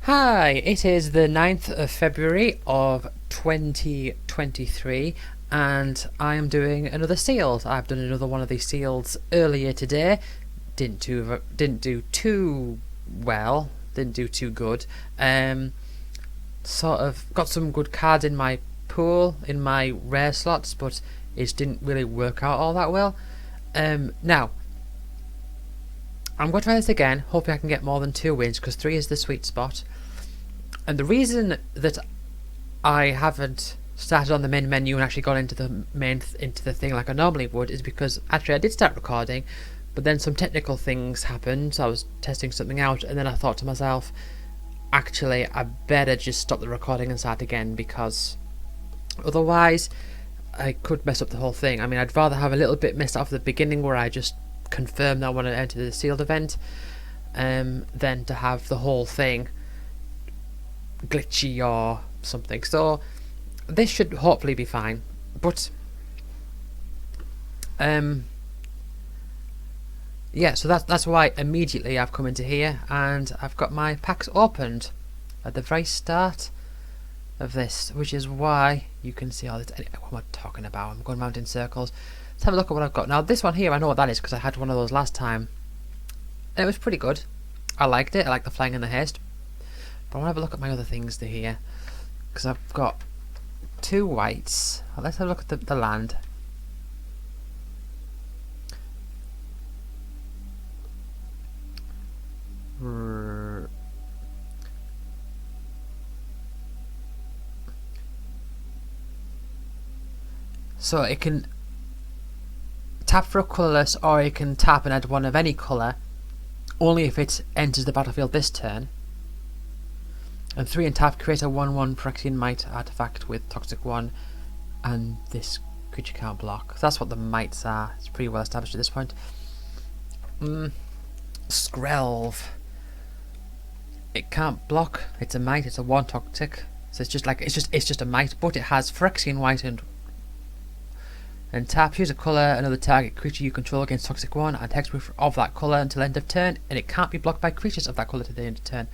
Hi, it is the 9th of February of 2023 and I am doing another sealed. I've done another one of these sealeds earlier today. Didn't do too well, didn't do too good. Sort of got some good cards in my pool, in my rare slots, but it didn't really work out all that well. Now, I'm going to try this again, hoping I can get more than 2 wins, because 3 is the sweet spot. And the reason that I haven't started on the main menu and actually gone into the thing like I normally would is because actually I did start recording, but then some technical things happened. So I was testing something out, and then I thought to myself, actually I better just stop the recording and start again, because otherwise I could mess up the whole thing. I mean, I'd rather have a little bit messed up at the beginning where I just confirm that I want to enter the sealed event, than to have the whole thing glitchy or something. So this should hopefully be fine, but yeah, so that's why immediately I've come into here and I've got my packs opened at the very start of this, which is why you can see all this. What am I talking about? I'm going round in circles. Let's have a look at what I've got now. This one here, I know what that is because I had one of those last time and it was pretty good. I liked it. I like the flying and the haste. But I want to have a look at my other things to here, because I've got 2 whites. Well, let's have a look at the land. So it can tap for a colourless, or it can tap and add one of any colour, only if it enters the battlefield this turn. And 3 and tap, create a 1/1 Phyrexian Might artifact with Toxic 1, and this creature can't block. So that's what the mights are. It's pretty well established at this point. Skrelv. It can't block. It's a might. It's a 1 toxic. So it's just a might, but it has Phyrexian White and tap. Choose a colour. Another target creature you control against Toxic 1 and hexproof of that colour until end of turn, and it can't be blocked by creatures of that colour to the end of turn.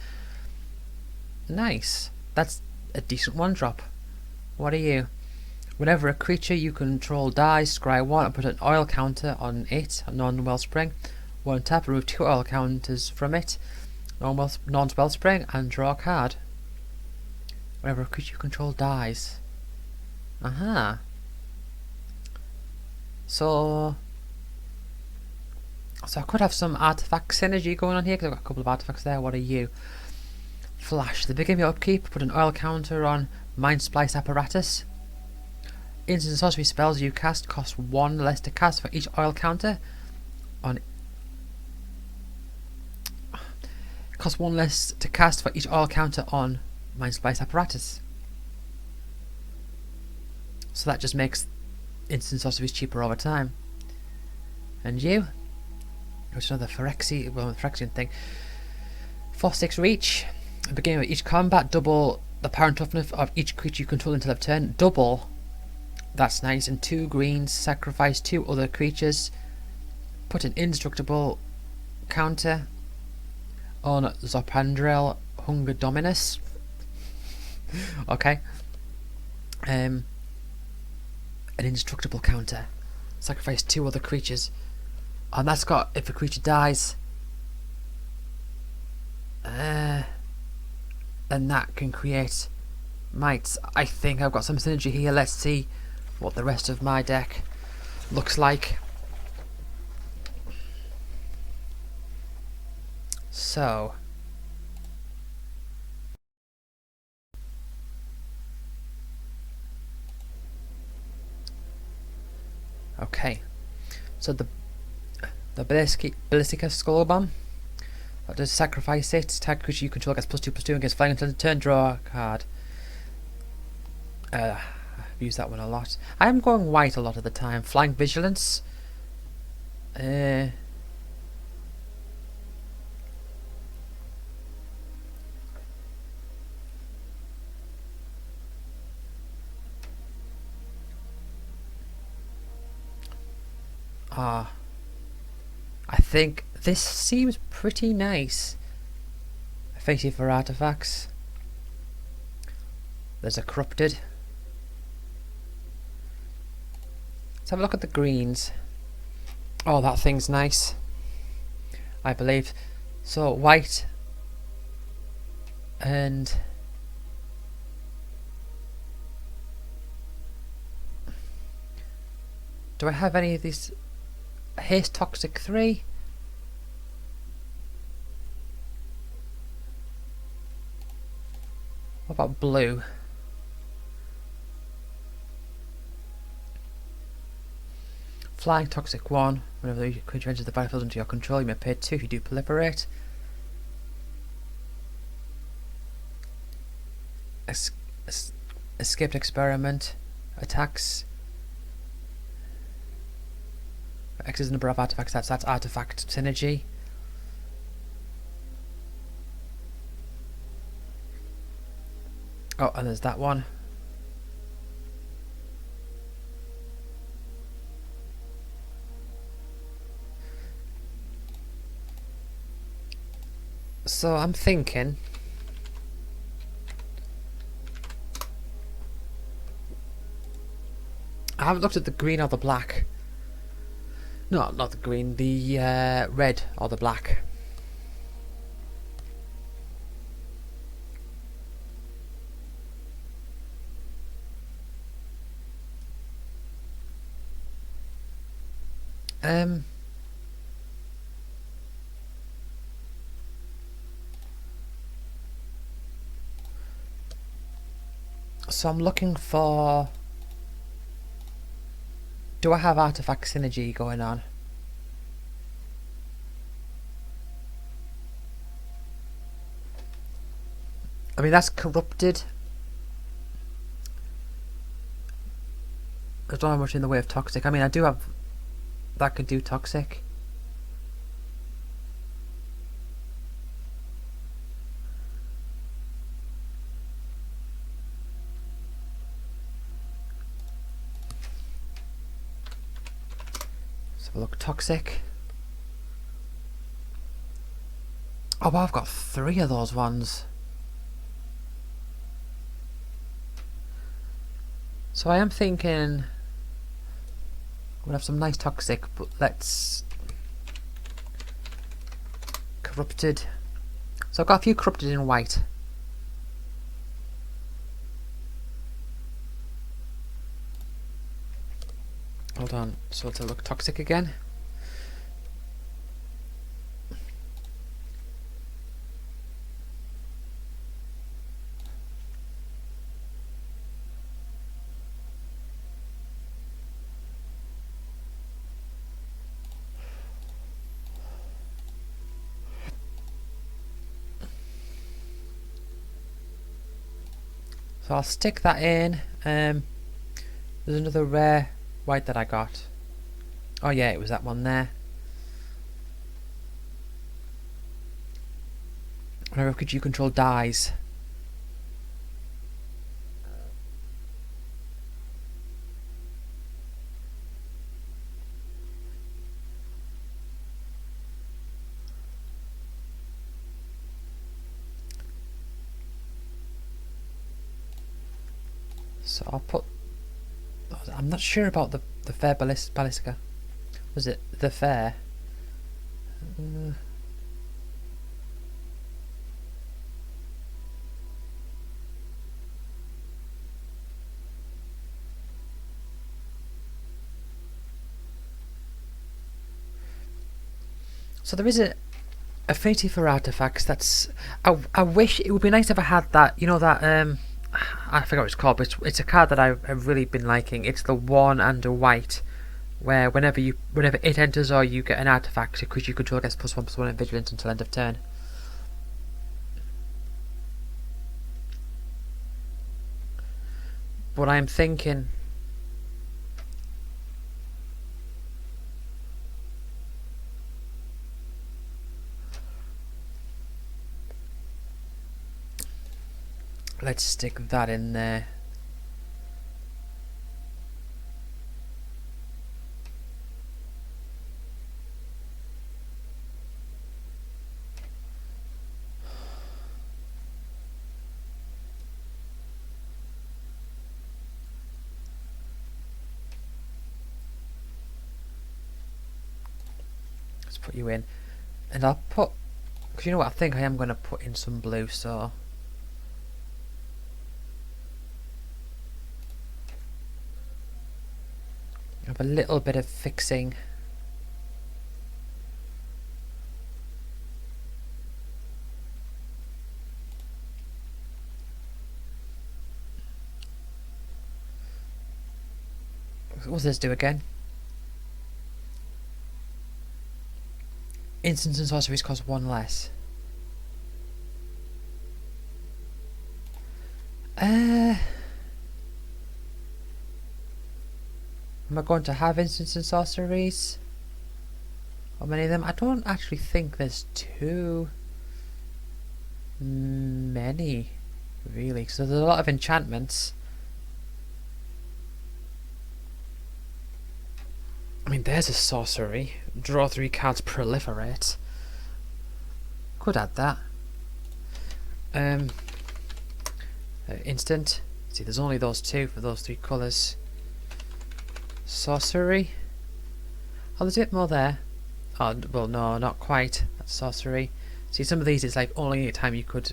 Nice. That's a decent 1-drop. What are you? Whenever a creature you control dies, scry 1 and put an oil counter on it, a non-wellspring. 1 tap, remove 2 oil counters from it, non-wellspring, and draw a card. Whenever a creature you control dies. Aha. So I could have some artifact synergy going on here, because I've got a couple of artifacts there. What are you? Flash. At the beginning of your upkeep, put an oil counter on Mind Splice Apparatus. Instant sorcery spells you cast cost 1 less to cast for each oil counter on. Cost 1 less to cast for each oil counter on Mind Splice Apparatus. So that just makes instant sorceries cheaper over time. And you? Which another Phyrexian thing. 4/6 reach. At the beginning of each combat, double the power and toughness of each creature you control until end of turn. Double. That's nice. And 2 greens. Sacrifice 2 other creatures. Put an indestructible counter on Zopandrel Hunger Dominus. Okay. An indestructible counter. Sacrifice 2 other creatures. And that's got, if a creature dies, then that can create mites. I think I've got some synergy here. Let's see what the rest of my deck looks like. So okay, so the Ballistica Skull Bomb. That does sacrifice it. Tag creature you control gets +2/+2 against flying until the turn. Draw a card. I've used that one a lot. I am going white a lot of the time. Flying Vigilance. I think this seems pretty nice. Affinity for artifacts. There's a corrupted. Let's have a look at the greens. Oh, that thing's nice, I believe. So white and do I have any of these? Haste Toxic 3. What about blue? Flying Toxic 1. Whenever the creature enters the battlefield under your control, you may pay 2 if you do proliferate. Escaped Experiment. Attacks. X is the number of artifacts. That's artifact synergy. Oh, and there's that one. So I'm thinking I haven't looked at the green or the black. No, not the green, the red or the black. So I'm looking for... Do I have artifact synergy going on? I mean, that's corrupted. I don't have much in the way of toxic. I mean, I do have... That could do toxic. So look, toxic. Oh, well, I've got 3 of those ones. So I am thinking we'll have some nice toxic, but let's... Corrupted. So I've got a few corrupted in white. Hold on, so to look toxic again. So I'll stick that in. There's another rare white that I got. Oh yeah, it was that one there. Whenever could you control dies? So I'll put... I'm not sure about the fair ballistica. Was it the fair? So there is a affinity for artifacts. That's... I wish it would be nice if I had that. You know that I forgot what it's called, but it's a card that I've really been liking. It's the 1 and a white, where whenever it enters or you get an artifact, because you control gets +1/+1 in vigilance until end of turn. But I'm thinking... Let's stick that in there. put you in. And I'll put, because you know what, I think I am going to put in some blue, so I have a little bit of fixing. What does this do again? Instants and sorceries cost 1 less. Am I going to have instants and sorceries? How many of them? I don't actually think there's too many, really, because there's a lot of enchantments. I mean, there's a sorcery. Draw 3 cards, proliferate. Could add that. Instant. See, there's only those 2 for those 3 colours. Sorcery. Oh, there's a bit more there. Oh, well, no, not quite. That's sorcery. See, some of these, it's like only a time you could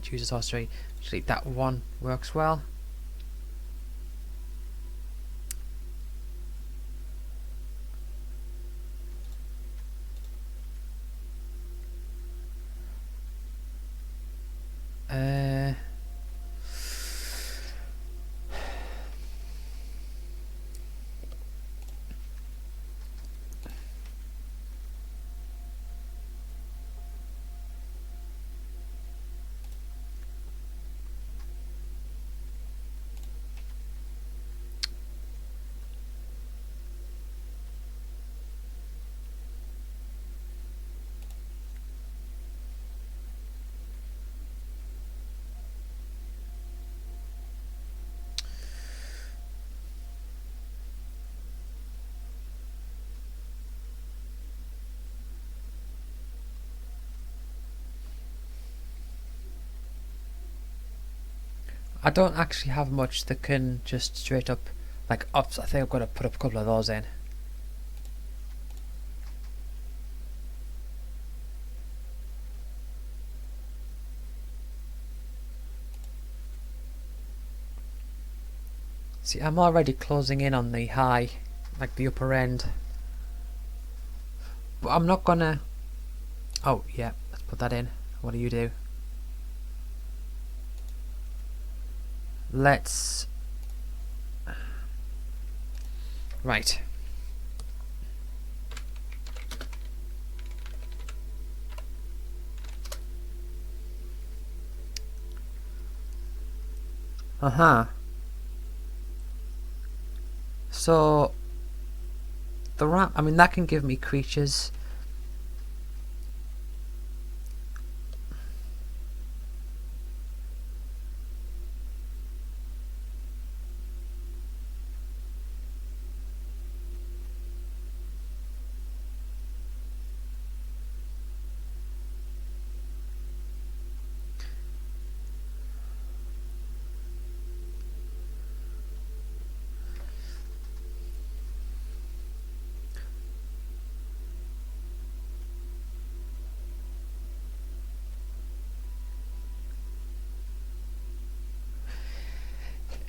choose a sorcery. Actually, that one works well. I don't actually have much that can just straight up, like ups. I think I've got to put up a couple of those in. See, I'm already closing in on the high, like the upper end. But I'm not gonna... Oh, yeah, let's put that in. What do you do? Let's... Right. So... The ramp, I mean, that can give me creatures.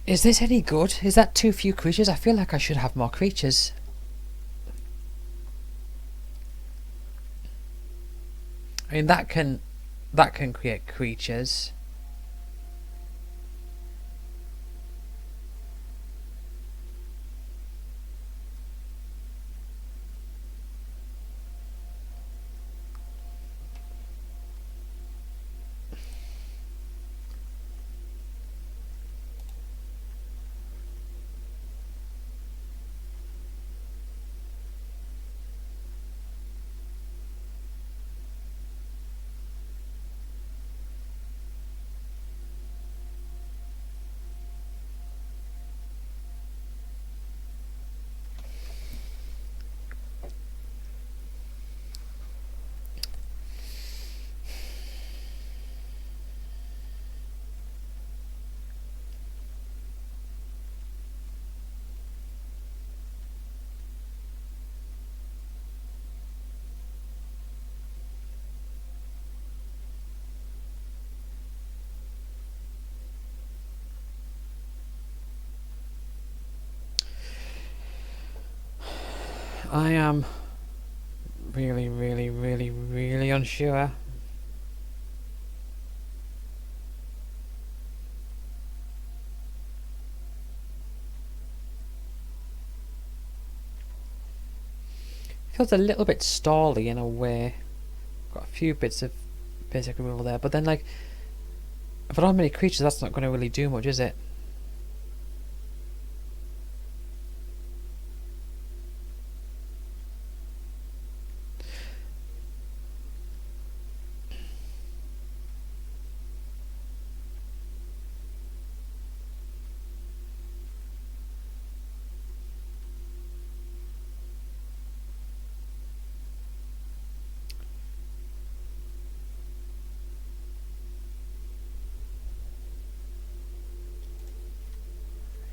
Is this any good? Is that too few creatures? I feel like I should have more creatures. I mean, that can create creatures. I am really, really, really, really unsure. Feels a little bit stally in a way. Got a few bits of basic removal there, but then like, if I don't have many creatures, that's not going to really do much, is it?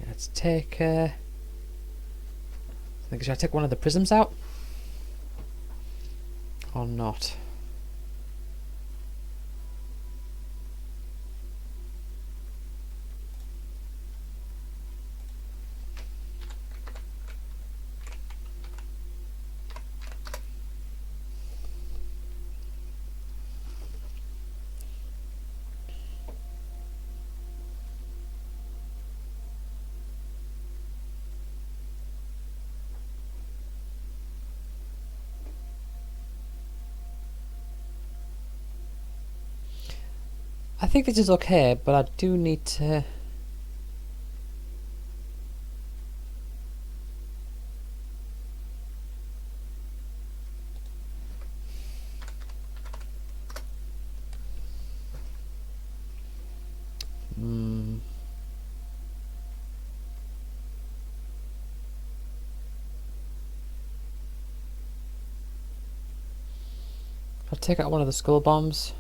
Let's take. I think should I take one of the prisms out, or not? I think this is okay, but I do need to. I'll take out one of the skull bombs.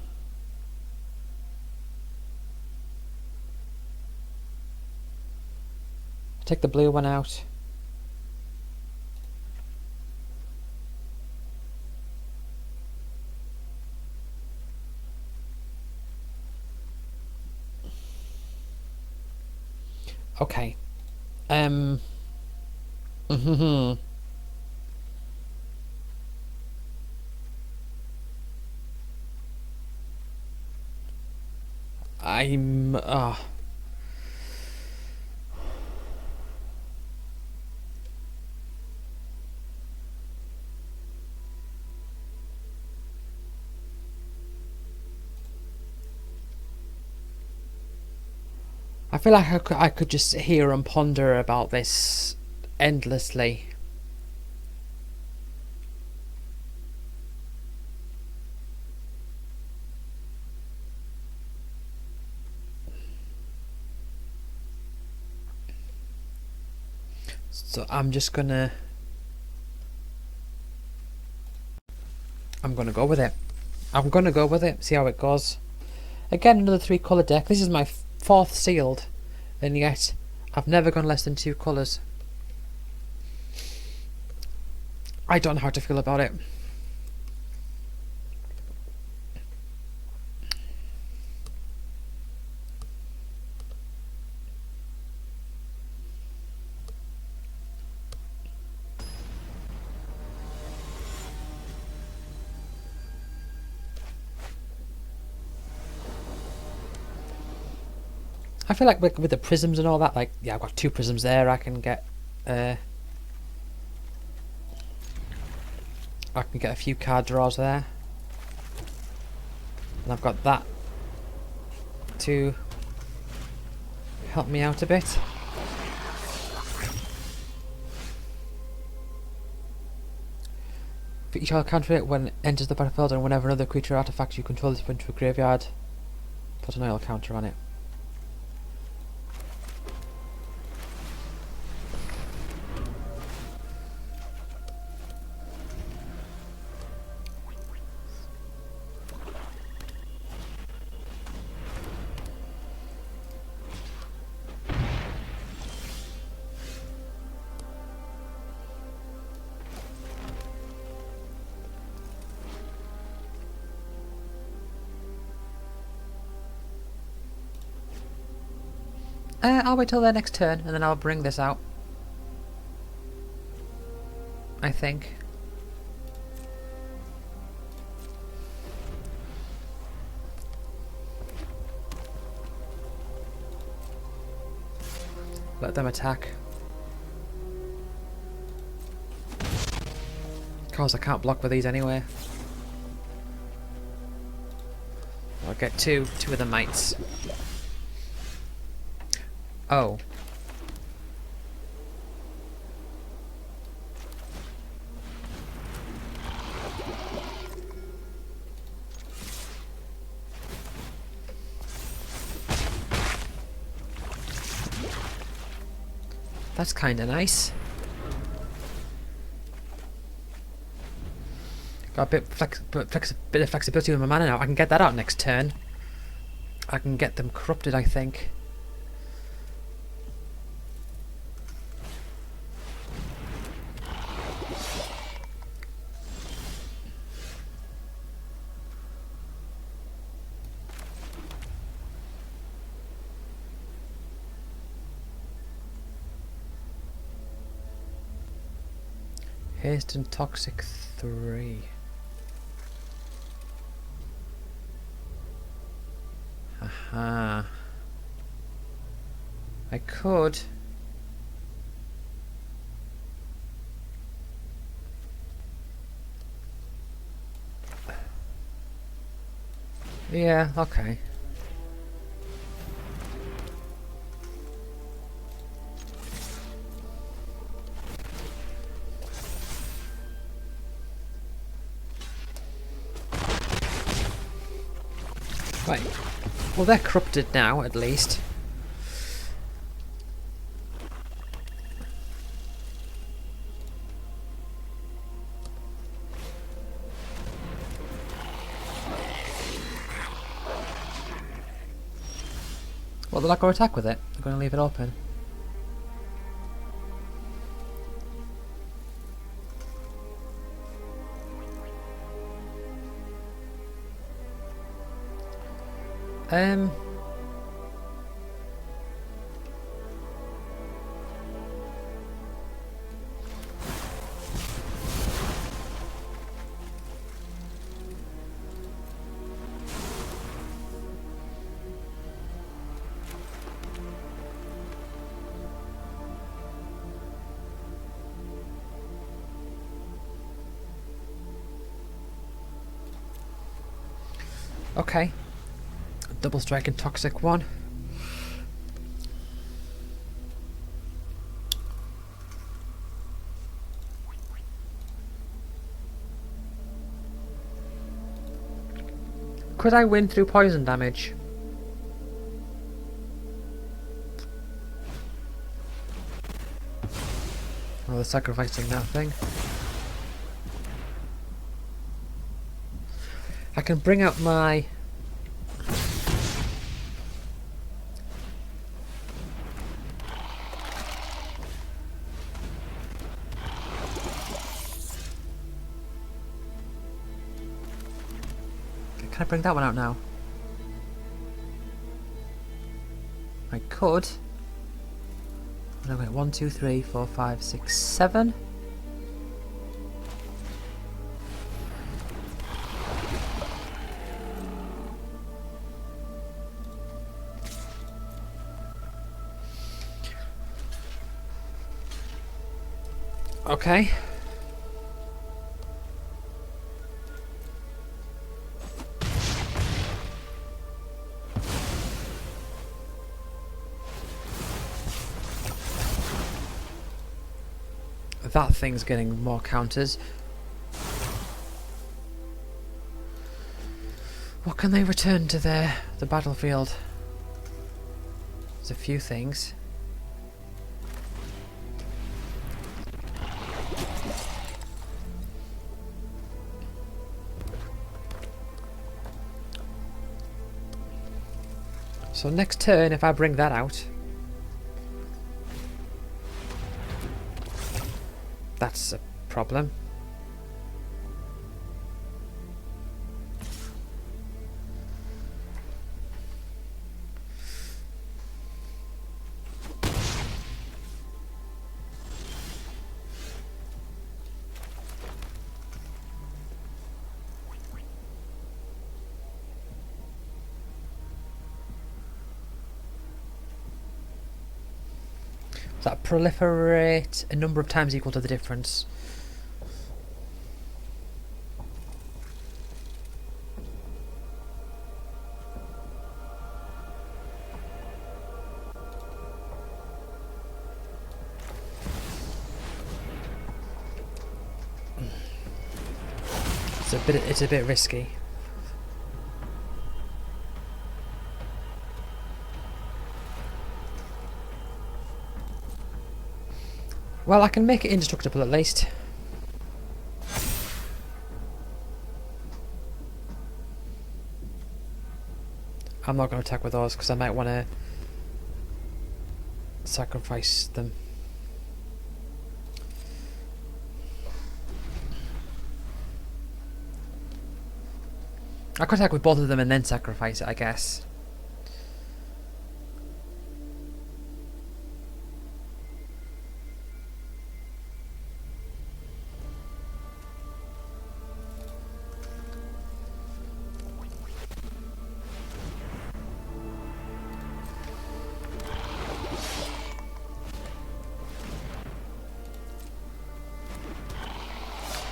Take the blue one out. Okay. I'm I feel like I could just sit here and ponder about this endlessly. So I'm gonna go with it. I'm gonna go with it, see how it goes. Again, another 3-colour deck. This is my 4th sealed, and yet I've never gone less than 2 colours. I don't know how to feel about it. I feel like with the prisms and all that, like, yeah, I've got 2 prisms there. I can get a few card draws there, and I've got that to help me out a bit. For each other counter it when it enters the battlefield, and whenever another creature or artifact you control is put into a graveyard, put an oil counter on it. I'll wait till their next turn, and then I'll bring this out. I think. Let them attack. Cause I can't block with these anyway. I'll get two of the mites. Oh. That's kinda nice. Got a bit of flexibility with my mana now. I can get that out next turn. I can get them corrupted, I think. Haste and Toxic 3. Aha. I could. Yeah, okay. Right. Well, they're corrupted now, at least. Well, they're not going to attack with it. They're going to leave it open. Okay. Double strike and Toxic 1. Could I win through poison damage? Oh, they're sacrificing that thing. I can bring out my... Can I bring that one out now? I could. No, wait, 1, 2, 3, 4, 5, 6, 7. Okay. That thing's getting more counters. What can they return to the battlefield? There's a few things. So next turn, if I bring that out, that's a problem. Does that proliferate a number of times equal to the difference? It's a bit risky. Well, I can make it indestructible at least. I'm not going to attack with those because I might want to sacrifice them. I could attack with both of them and then sacrifice it, I guess.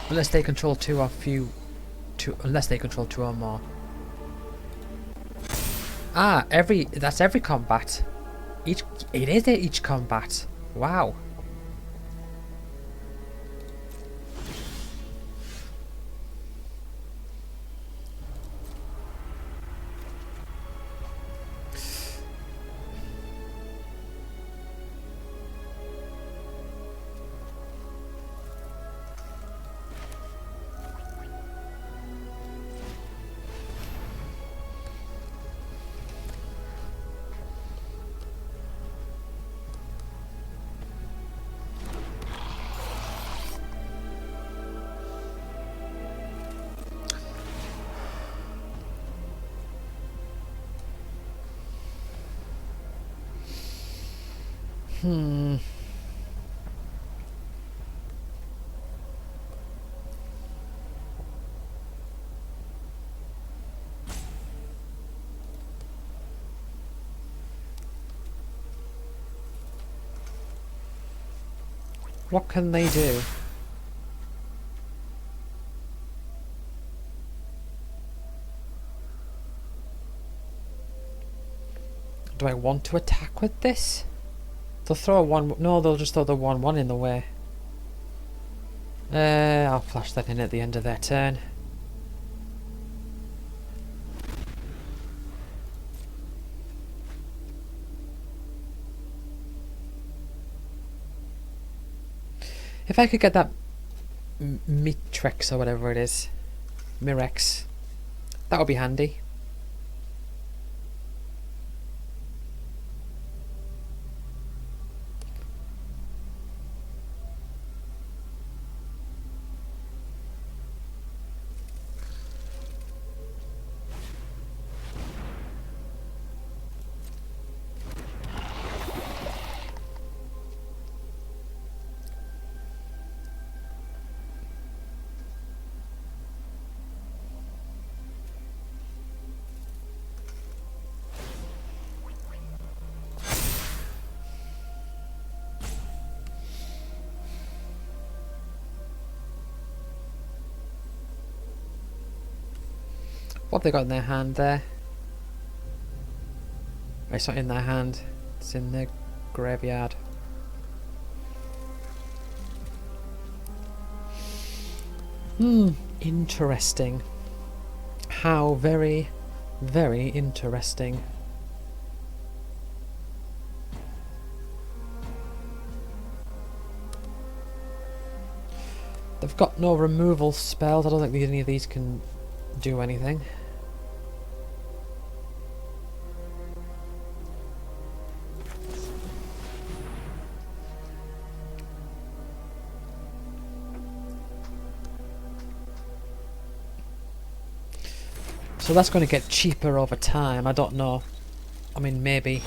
Unless they control unless they control two or more. Ah, that's every combat. It is each combat. Wow. What can they do? Do I want to attack with this? They'll throw a 1... No, they'll just throw the 1/1 in the way. I'll flash that in at the end of their turn. If I could get that Mitrex or whatever it is, Mirex, that would be handy. What have they got in their hand there? It's not in their hand, it's in their graveyard. Interesting. How very, very interesting. They've got no removal spells. I don't think any of these can do anything. So that's going to get cheaper over time. I don't know. I mean, maybe.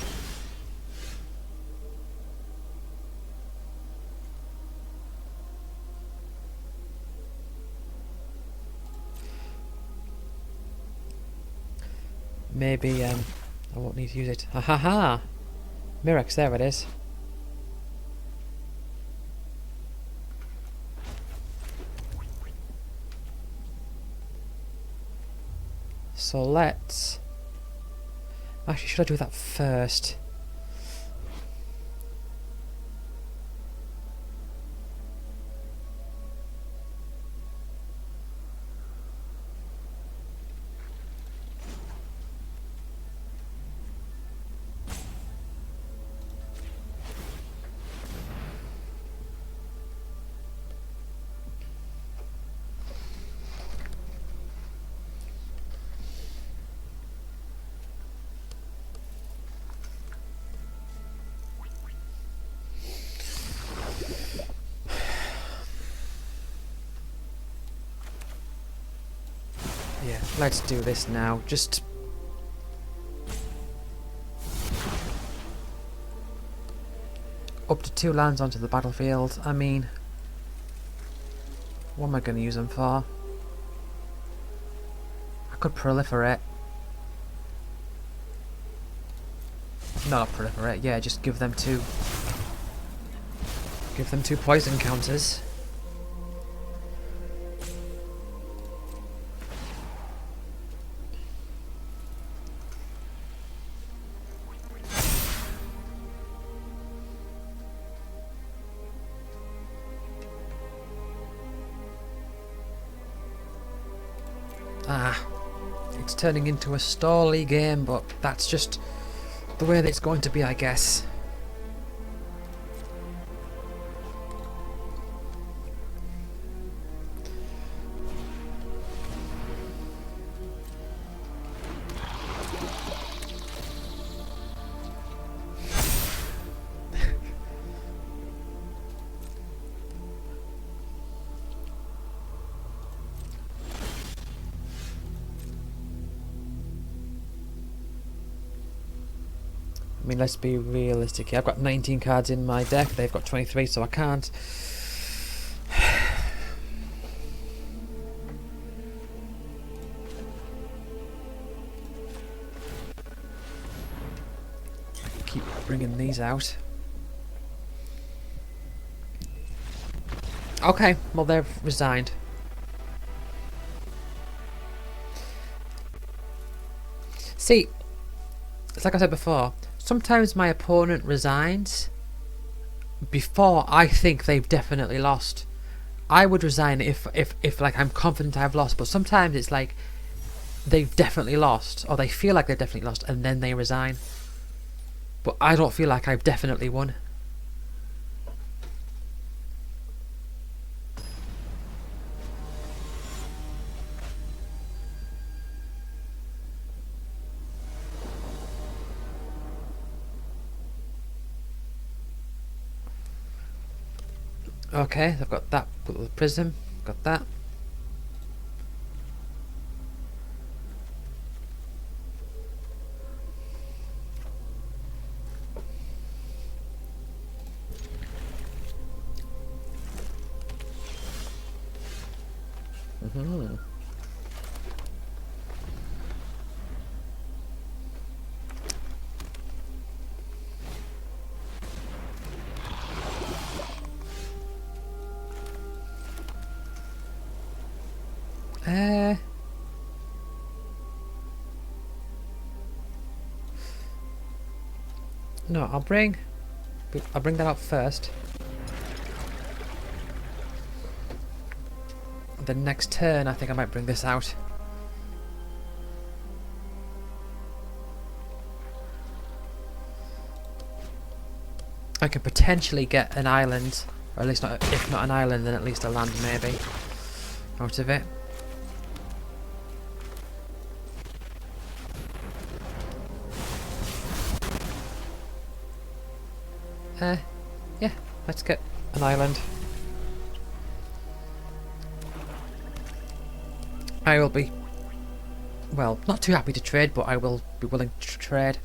Maybe, I won't need to use it. Ha ha ha! Mirex, there it is. So let's... Actually, should I do that first? Yeah, let's do this now. Just... up to 2 lands onto the battlefield. I mean... what am I going to use them for? I could proliferate. No, not proliferate. Yeah, just give them 2... give them 2 poison counters. Ah, it's turning into a stally game, but that's just the way that it's going to be, I guess. I mean, let's be realistic here. I've got 19 cards in my deck, they've got 23, so I can't. Keep bringing these out. Okay, well, they've resigned. See, it's like I said before, sometimes my opponent resigns before I think they've definitely lost. I would resign if like I'm confident I've lost, but sometimes it's like they've definitely lost, or they feel like they've definitely lost, and then they resign. But I don't feel like I've definitely won. Okay, I've got that little prism, got that. Mm-hmm. No, I'll bring that out first. The next turn, I think I might bring this out. I could potentially get an island, or at least not, if not an island, then at least a land maybe out of it. Yeah, let's get an island. I will be, well, not too happy to trade, but I will be willing to trade.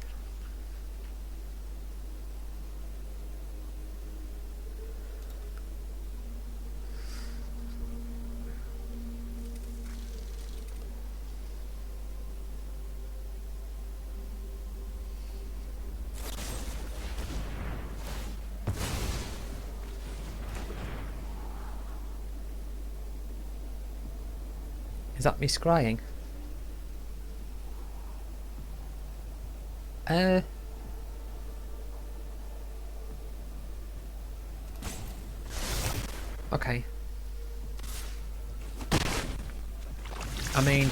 Is that me scrying? Okay. I mean...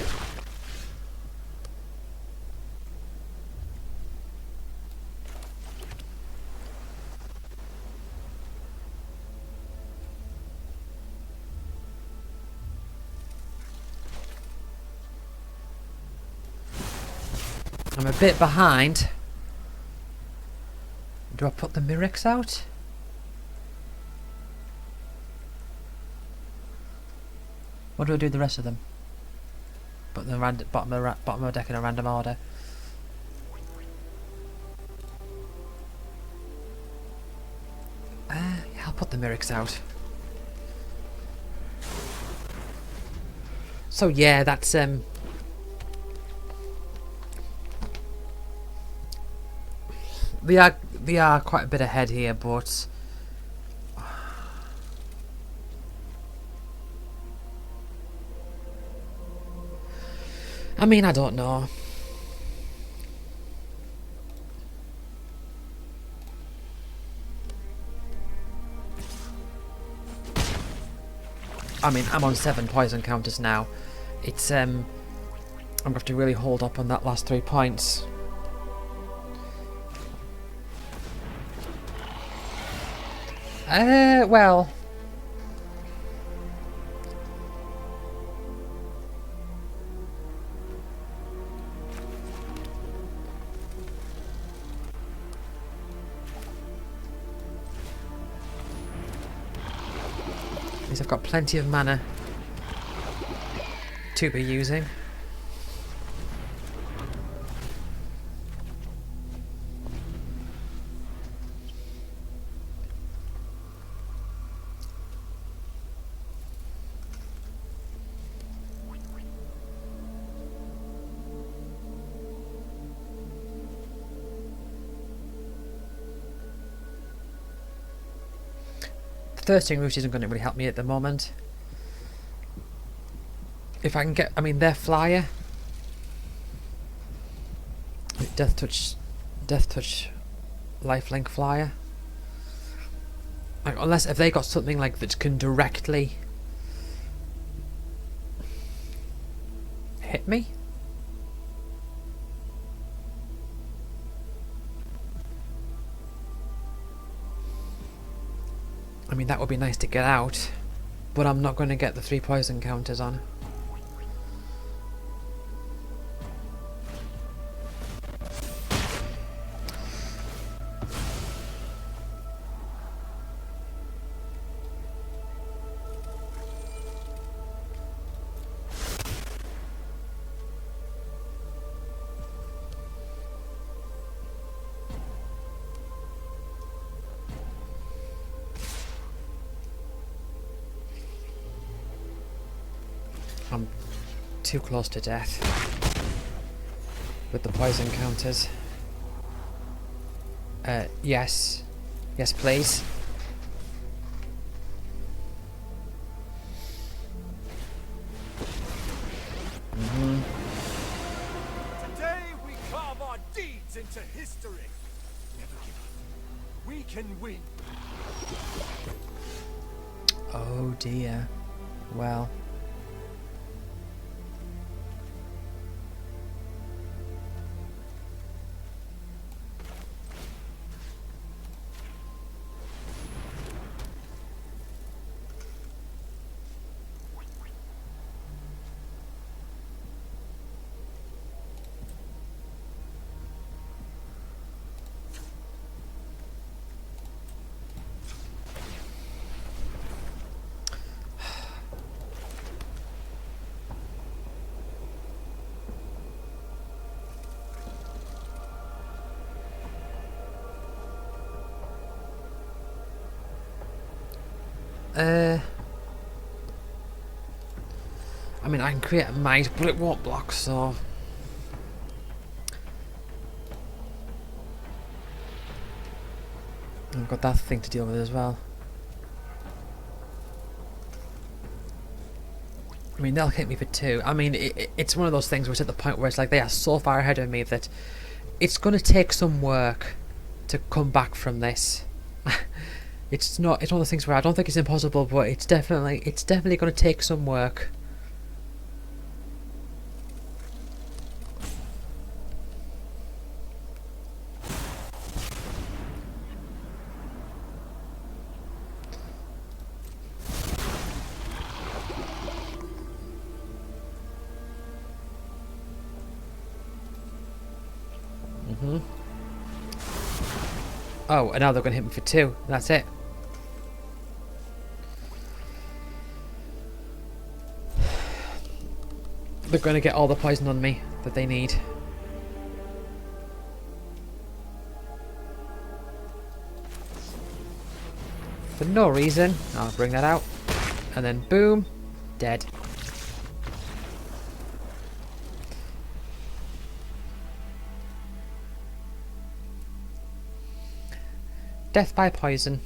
I'm a bit behind. Do I put the Phyrexia out? What do I do with the rest of them? Put them bottom of the deck in a random order. Yeah, I'll put the Phyrexia out. So yeah, that's they are quite a bit ahead here, but I mean, I don't know. I mean, I'm on 7 poison counters now. It's I'm gonna have to really hold up on that last 3 points. Well. At least I've got plenty of mana to be using. Thirsting Root isn't going to really help me at the moment. If I can get, I mean, their flyer, Death Touch, Lifelink flyer. Like, unless if they got something like that can directly hit me. I mean, that would be nice to get out, but I'm not going to get the 3 poison counters on. I'm too close to death with the poison counters. Yes. Yes, please. Today we carve our deeds into history. Never give up. We can win. Oh dear. Well. I mean, I can create a might, but it won't block, so... I've got that thing to deal with as well. I mean, they'll hit me for 2. I mean, it's one of those things where it's at the point where it's like they are so far ahead of me that it's going to take some work to come back from this. It's not. It's one of those things where I don't think it's impossible, but it's definitely going to take some work. Oh, and now they're going to hit me for 2. That's it. They're going to get all the poison on me that they need. For no reason. I'll bring that out. And then boom. Dead. Death by poison.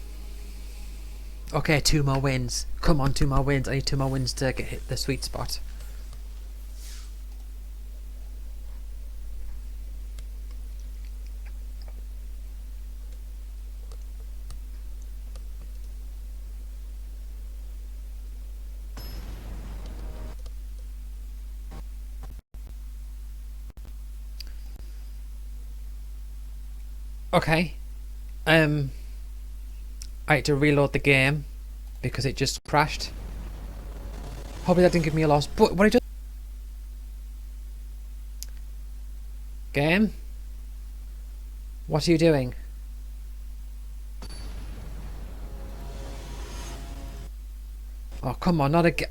Okay, 2 more wins. Come on, 2 more wins. I need 2 more wins to get hit the sweet spot. Okay. I had to reload the game because it just crashed. Hopefully that didn't give me a loss, but what I just... Game? What are you doing? Oh, come on, not again.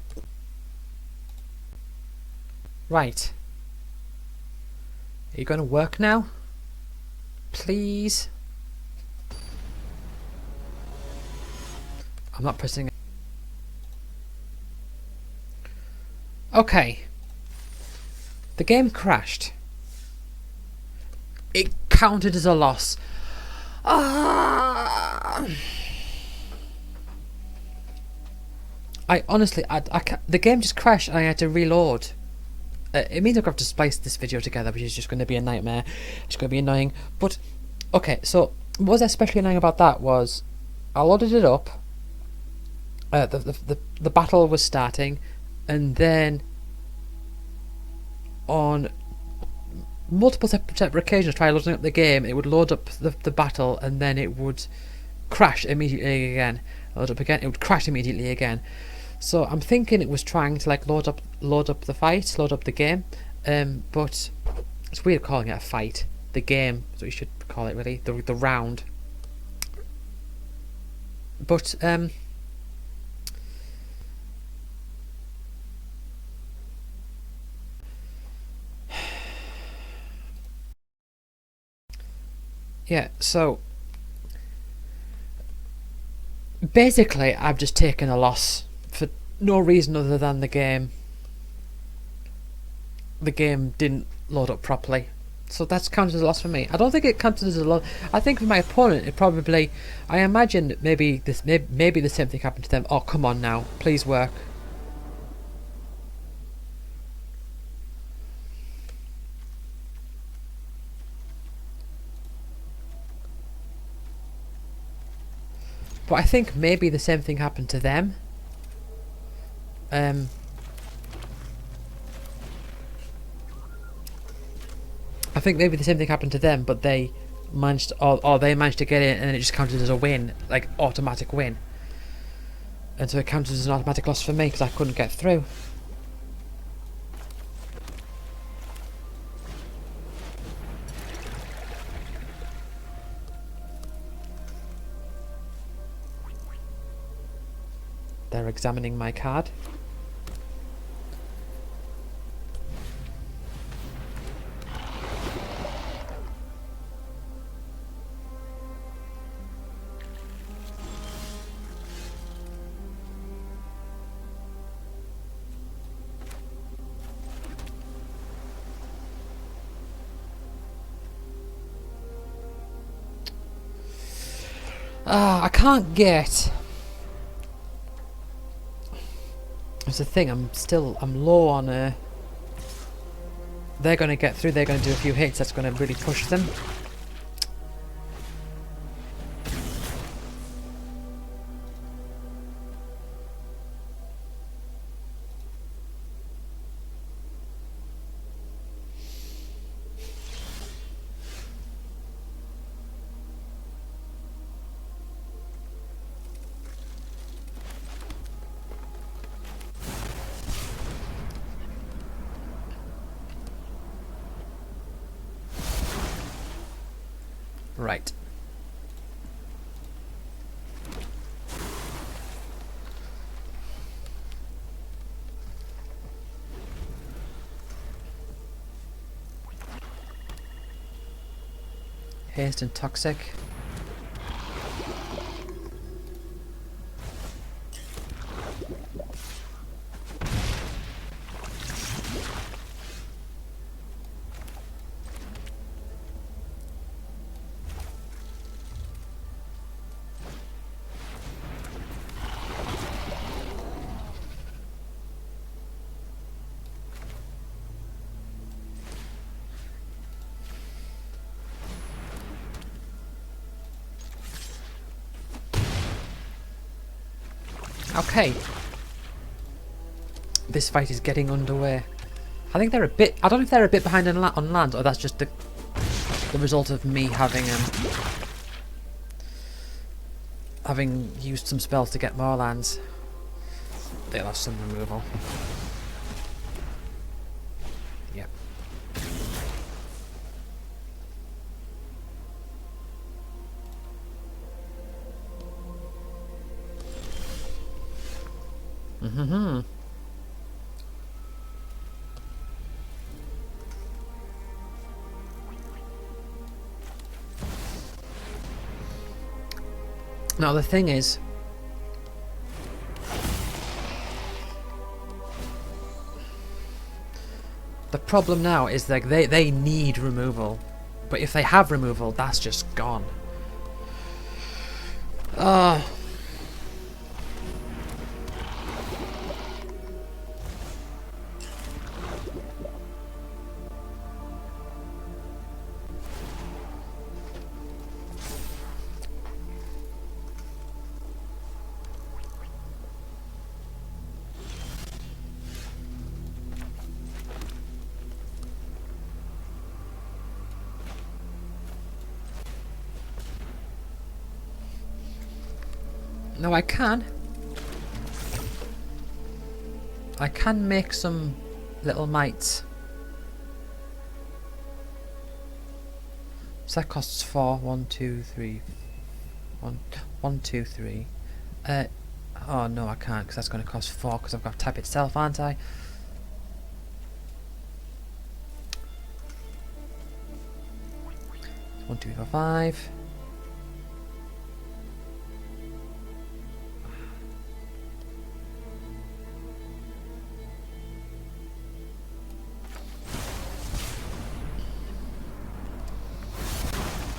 Right. Are you going to work now? Please? I'm not pressing it. Okay. The game crashed. It counted as a loss. Ah! I honestly, the game just crashed and I had to reload. It means I'm going to have to splice this video together, which is just going to be a nightmare. It's going to be annoying. But, okay, so what was especially annoying about that was I loaded it up. The battle was starting, and then on multiple separate occasions, try loading up the game, it would load up the battle, and then it would crash immediately again. Load up again, it would crash immediately again. So I'm thinking it was trying to like load up the fight, load up the game, but it's weird calling it a fight. The game, so you should call it really the round. But yeah, so basically I've just taken a loss for no reason other than the game didn't load up properly. So that's counted as a loss for me. I don't think it counted as a loss. I think for my opponent it probably, I imagine that maybe the same thing happened to them. Oh, come on now, please work. But I think maybe the same thing happened to them. I think maybe the same thing happened to them, but they managed, or they managed to get in, and it just counted as a win, like automatic win. And so it counted as an automatic loss for me because I couldn't get through. They're examining my card. I can't get... That's the thing, I'm low on they're going to get through. They're going to do a few hits. That's going to really push them. Right. Haste and Toxic. Okay. This fight is getting underway. I think they're a bit... I don't know if they're a bit behind on, on lands, or that's just the result of me having used some spells to get more lands. They'll have some removal. Yep. Mm-hmm. Now the thing is, the problem now is that they need removal, but if they have removal, that's just gone. No, I can. I can make some little mites. So that costs 4. 1, 2, 3. 1, 2, 3. Oh no, I can't, because that's going to cost 4, because I've got to tap itself, aren't I? One, 2, 3, 4, 5.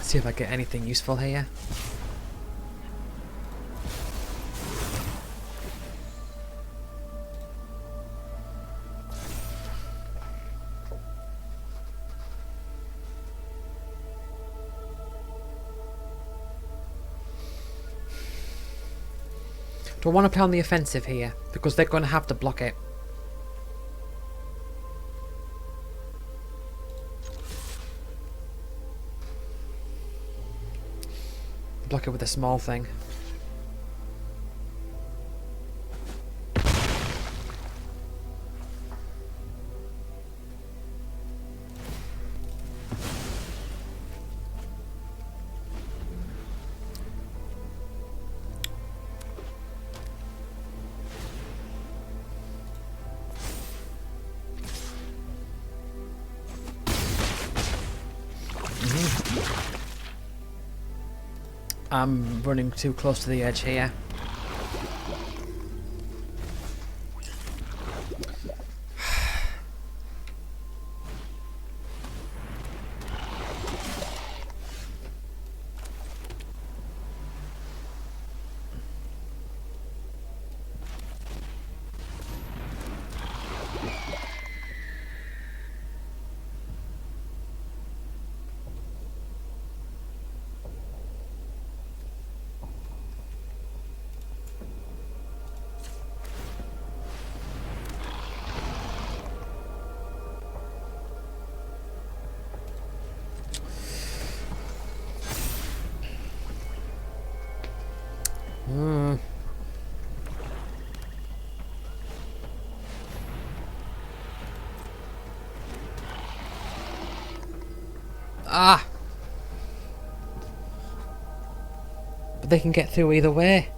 See if I get anything useful here. Do I want to play on the offensive here? Because they're going to have to block it. Block it with a small thing. I'm running too close to the edge here. Ah! But they can get through either way.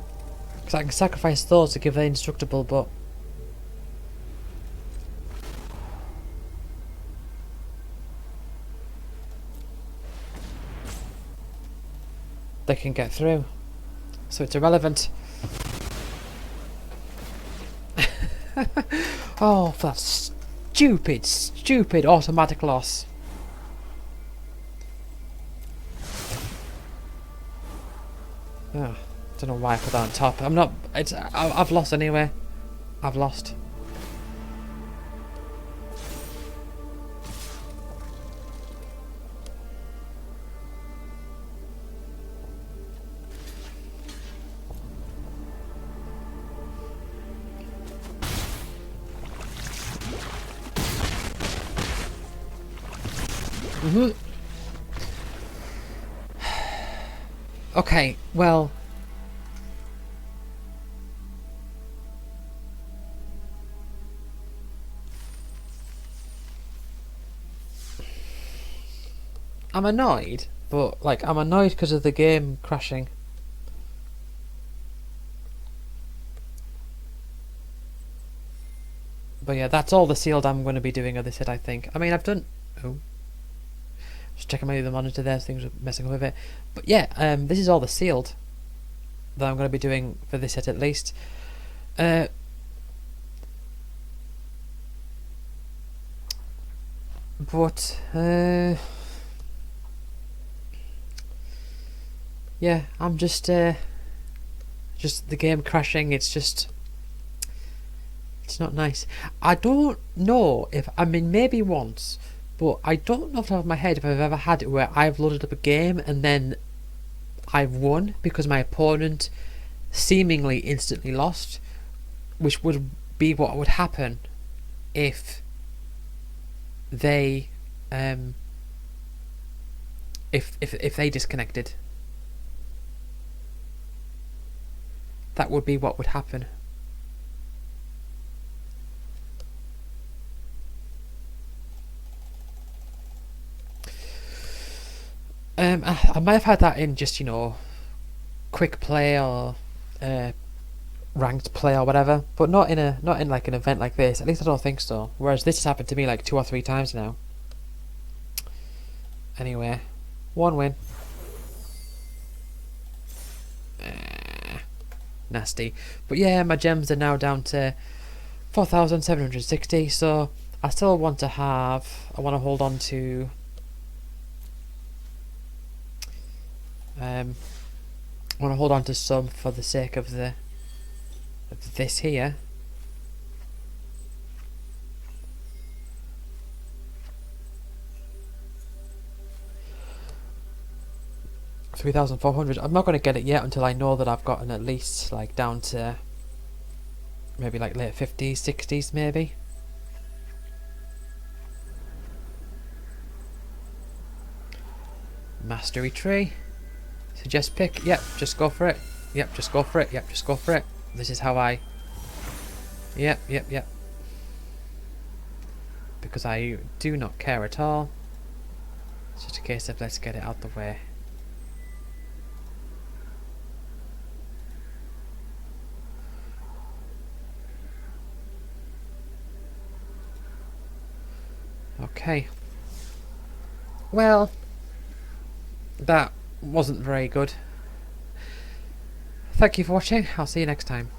Because I can sacrifice those to give the indestructible, but... they can get through. So it's irrelevant. Oh, for that stupid automatic loss. Oh, don't know why I put that on top. I'm not... I've lost anyway. I've lost. Okay, well... I'm annoyed, but, like, I'm annoyed because of the game crashing. But yeah, that's all the sealed I'm going to be doing of this set, I think. I mean, I've done... Oh. Just checking maybe the monitor there, things are messing up with it. But yeah, this is all the sealed that I'm going to be doing for this set at least. But yeah, I'm just the game crashing. It's not nice. I don't know if, I mean, maybe once, but I don't know off the top of my head if I've ever had it where I've loaded up a game and then I've won because my opponent seemingly instantly lost, which would be what would happen if they if they disconnected. That would be what would happen. I might have had that in just, you know, quick play or ranked play or whatever, but not in like an event like this. At least I don't think so. Whereas this has happened to me like 2 or 3 times now. Anyway, 1 win. Nasty. But yeah, my gems are now down to 4,760. So I still want to have. I want to hold on to. I want to hold on to some for the sake of this here. $3,400. I'm not going to get it yet until I know that I've gotten at least like down to maybe like late 50s, 60s maybe. Mastery tree. Suggest pick. Yep, just go for it. Yep, just go for it. Yep, just go for it. This is how I... Yep. Because I do not care at all. It's just a case of let's get it out the way. Okay. Well, that wasn't very good. Thank you for watching. I'll see you next time.